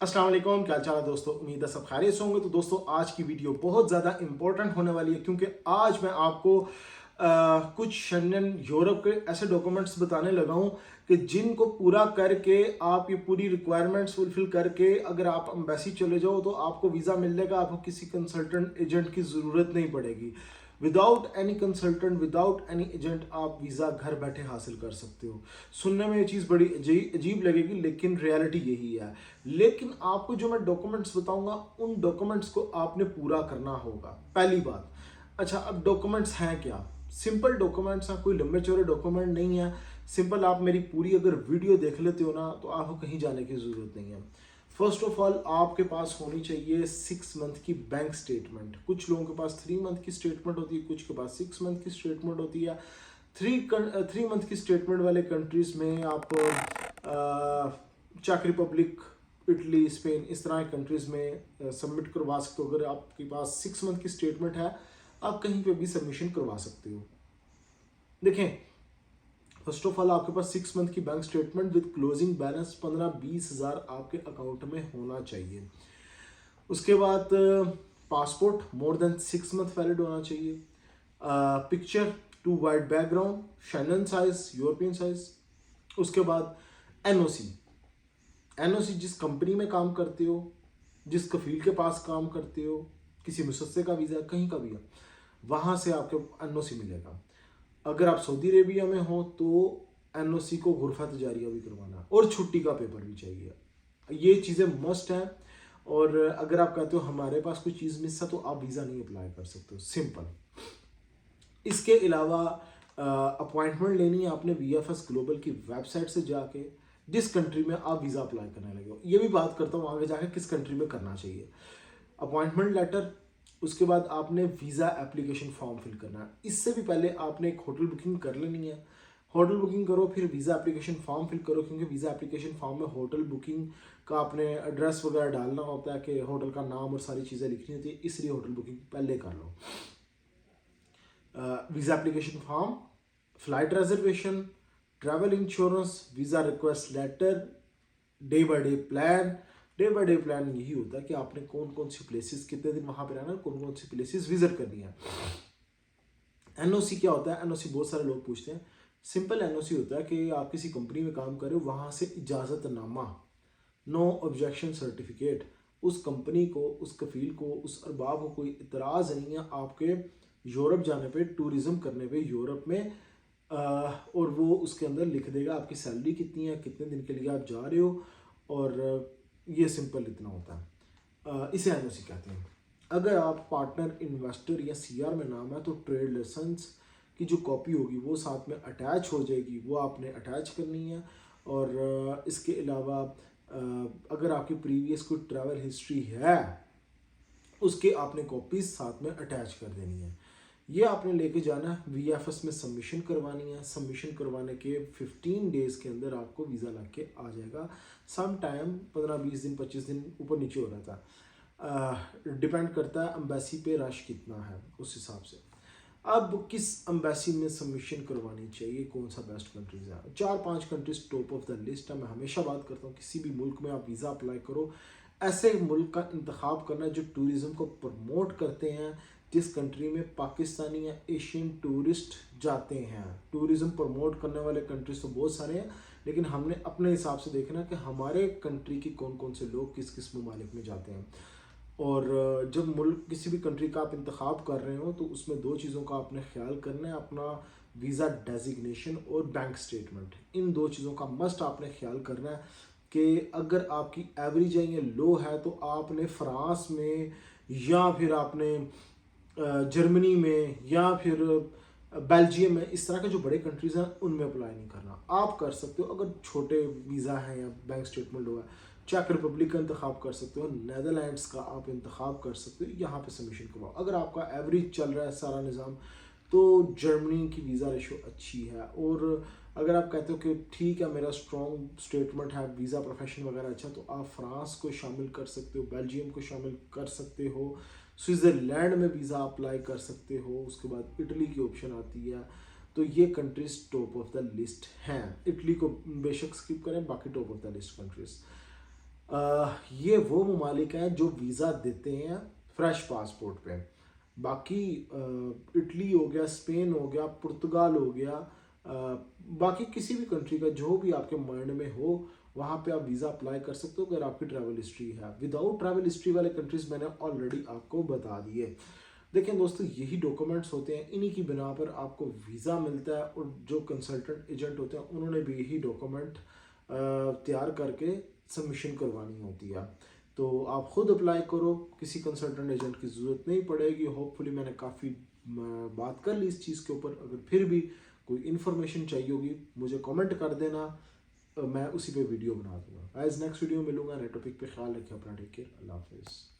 अस्सलाम वालेकुम, क्या चाल है दोस्तों। उम्मीद है सब खैरियत से होंगे। तो दोस्तों आज की वीडियो बहुत ज़्यादा इंपॉर्टेंट होने वाली है क्योंकि आज मैं आपको कुछ शेंगन यूरोप के ऐसे डॉक्यूमेंट्स बताने लगा हूँ कि जिनको पूरा करके आप ये पूरी रिक्वायरमेंट्स फुलफिल करके अगर आप एम्बेसी चले जाओ तो आपको वीज़ा मिल जाएगा। आपको किसी कंसल्टेंट एजेंट की ज़रूरत नहीं पड़ेगी। Without any consultant, without any agent आप वीज़ा घर बैठे हासिल कर सकते हो। सुनने में ये चीज़ बड़ी अजीब लगेगी लेकिन रियलिटी यही है। लेकिन आपको जो मैं डॉक्यूमेंट्स बताऊंगा उन डॉक्यूमेंट्स को आपने पूरा करना होगा, पहली बात। अच्छा, अब डॉक्यूमेंट्स हैं क्या? सिंपल डॉक्यूमेंट्स हैं, कोई लंबे चौड़े डॉक्यूमेंट नहीं है। सिंपल आप मेरी पूरी अगर वीडियो देख लेते हो ना तो आपको कहीं जाने की ज़रूरत नहीं है। फर्स्ट ऑफ ऑल आपके पास होनी चाहिए 6 मंथ की बैंक स्टेटमेंट। कुछ लोगों के पास 3 मंथ की स्टेटमेंट होती है, कुछ के पास 6 मंथ की स्टेटमेंट होती है। 3 मंथ की स्टेटमेंट वाले कंट्रीज में आप चेक रिपब्लिक, इटली, स्पेन, इस तरह के कंट्रीज में सबमिट करवा सकते हो। अगर आपके पास 6 मंथ की स्टेटमेंट है आप कहीं पे भी सबमिशन करवा सकते हो। देखें, फर्स्ट ऑफ ऑल आपके पास 6 मंथ की bank statement with closing balance 15-20 हज़ार आपके अकाउंट में होना चाहिए। उसके बाद passport more than 6 month valid होना चाहिए। पिक्चर टू वाइड बैकग्राउंड, शैनन साइज, यूरोपियन साइज। उसके बाद एनओसी। एनओसी जिस कंपनी में काम करते हो, जिस कफील के पास काम करते हो, किसी मुसस्से का वीज़ा, कहीं का भी है, वहाँ से आपको एनओसी मिलेगा। अगर आप सऊदी अरेबिया में हो तो एनओसी को गुरफा तजारिया भी करवाना है और छुट्टी का पेपर भी चाहिए। ये चीज़ें मस्ट हैं। और अगर आप कहते हो हमारे पास कोई चीज़ मिस है तो आप वीज़ा नहीं अप्लाई कर सकते हो, सिंपल। इसके अलावा अपॉइंटमेंट लेनी है आपने वीएफएस ग्लोबल की वेबसाइट से जाके, जिस कंट्री में आप वीज़ा अप्लाई करने लगे हो। ये भी बात करता हूँ आगे जाके किस कंट्री में करना चाहिए। अपॉइंटमेंट लेटर, उसके बाद आपने वीज़ा एप्लीकेशन फॉर्म फिल करना है। इससे भी पहले आपने एक होटल बुकिंग कर लेनी है। होटल बुकिंग करो, फिर वीज़ा एप्लीकेशन फॉर्म फिल करो, क्योंकि वीज़ा एप्लीकेशन फॉर्म में होटल बुकिंग का आपने एड्रेस वगैरह डालना होता है कि होटल का नाम और सारी चीज़ें लिखनी होती है, इसलिए होटल बुकिंग पहले कर लो। Visa application form, flight reservation, travel insurance, visa request letter, day by day plan. Day by day plan यही होता है कि आपने कौन कौन सी प्लेसेस, कितने दिन वहाँ पे रहना है, कौन कौन सी प्लेसेस विजिट करनी है। एनओसी क्या होता है? एनओसी बहुत सारे लोग पूछते हैं। सिंपल एनओसी होता है कि आप किसी कंपनी में काम कर रहे हो, वहाँ से इजाज़तनामा, नो ऑब्जेक्शन सर्टिफिकेट, उस कंपनी को, उस कफील को, उस अरबाब को कोई इतराज़ नहीं है आपके यूरोप जाने पे, टूरिज़्म करने पे यूरोप में। और वो उसके अंदर लिख देगा आपकी सैलरी कितनी है, कितने दिन के लिए आप जा रहे हो, और ये सिंपल इतना होता है। इसे एनओसी कहते हैं। अगर आप पार्टनर, इन्वेस्टर या सीआर में नाम है तो ट्रेड लाइसेंस की जो कॉपी होगी वो साथ में अटैच हो जाएगी, वो आपने अटैच करनी है। और इसके अलावा अगर आपकी प्रीवियस कोई ट्रैवल हिस्ट्री है उसके आपने कॉपीज साथ में अटैच कर देनी है। ये आपने लेके जाना है, वीएफएस में सबमिशन करवानी है। सबमिशन करवाने के 15 डेज़ के अंदर आपको वीज़ा लग के आ जाएगा। सम टाइम 15-20 दिन, 25 दिन ऊपर नीचे हो रहा था। डिपेंड करता है एम्बेसी पे रश कितना है, उस हिसाब से। अब किस एम्बेसी में सबमिशन करवानी चाहिए, कौन सा बेस्ट कंट्रीज है? 4-5 countries top of the list है। मैं हमेशा बात करता हूँ किसी भी मुल्क में आप वीज़ा अप्लाई करो, ऐसे मुल्क का इंतखाब करना जो टूरिज़्म को प्रमोट करते हैं, जिस कंट्री में पाकिस्तानी या एशियन टूरिस्ट जाते हैं। टूरिज़्म प्रमोट करने वाले कंट्रीज तो बहुत सारे हैं, लेकिन हमने अपने हिसाब से देखना कि हमारे कंट्री के कौन कौन से लोग किस किस ममालिक में जाते हैं। और जब मुल्क, किसी भी कंट्री का आप इंतखाब कर रहे हो तो उसमें 2 चीज़ों का आपने ख्याल करना है, अपना वीज़ा डेजिग्नेशन और बैंक स्टेटमेंट। इन 2 चीज़ों का मस्ट आपने ख्याल करना है कि अगर आपकी एवरेज है या लो है तो आपने फ्रांस में या फिर आपने जर्मनी में या फिर बेल्जियम में, इस तरह के जो बड़े कंट्रीज़ हैं उनमें अप्लाई नहीं करना। आप कर सकते हो अगर छोटे वीज़ा हैं या बैंक स्टेटमेंट हुआ, चेक रिपब्लिक का इंतखाब कर सकते हो, नैदरलैंड्स का आप इंतखाब कर सकते हो, यहाँ पे सबमिशन करवाओ। अगर आपका एवरेज चल रहा है सारा निज़ाम तो जर्मनी की वीज़ा रेशो अच्छी है। और अगर आप कहते हो कि ठीक है मेरा स्ट्रॉन्ग स्टेटमेंट है, वीज़ा प्रोफेशन वगैरह अच्छा, तो आप फ्रांस को शामिल कर सकते हो, बेल्जियम को शामिल कर सकते हो, स्विट्ज़रलैंड में वीज़ा अप्लाई कर सकते हो। उसके बाद इटली की ऑप्शन आती है। तो ये countries top of the list हैं। इटली को बेशक स्किप करें, बाकी top of the list countries. ये वो ममालिक हैं जो वीज़ा देते हैं फ्रेश पासपोर्ट पे। बाकी इटली हो गया, स्पेन हो गया, पुर्तगाल हो गया, बाकी किसी भी कंट्री का जो भी आपके माइंड में हो वहाँ पे आप वीज़ा अप्लाई कर सकते हो अगर आपकी ट्रैवल हिस्ट्री है। विदाउट ट्रैवल हिस्ट्री वाले कंट्रीज मैंने ऑलरेडी आपको बता दिए। देखें दोस्तों, यही डॉक्यूमेंट्स होते हैं, इन्हीं की बिना पर आपको वीज़ा मिलता है, और जो कंसल्टेंट एजेंट होते हैं उन्होंने भी यही डॉक्यूमेंट तैयार करके सबमिशन करवानी होती है। तो आप खुद अप्लाई करो, किसी कंसल्टेंट एजेंट की ज़रूरत नहीं पड़ेगी। होपफुली मैंने काफ़ी बात कर ली इस चीज़ के ऊपर। अगर फिर भी कोई इन्फॉर्मेशन चाहिए होगी मुझे कमेंट कर देना, मैं उसी पे वीडियो बना दूंगा। एज नेक्स्ट वीडियो मिलूंगा नए टॉपिक पे। ख्याल रखिए अपना, टेक केयर, अल्लाह हाफिज़।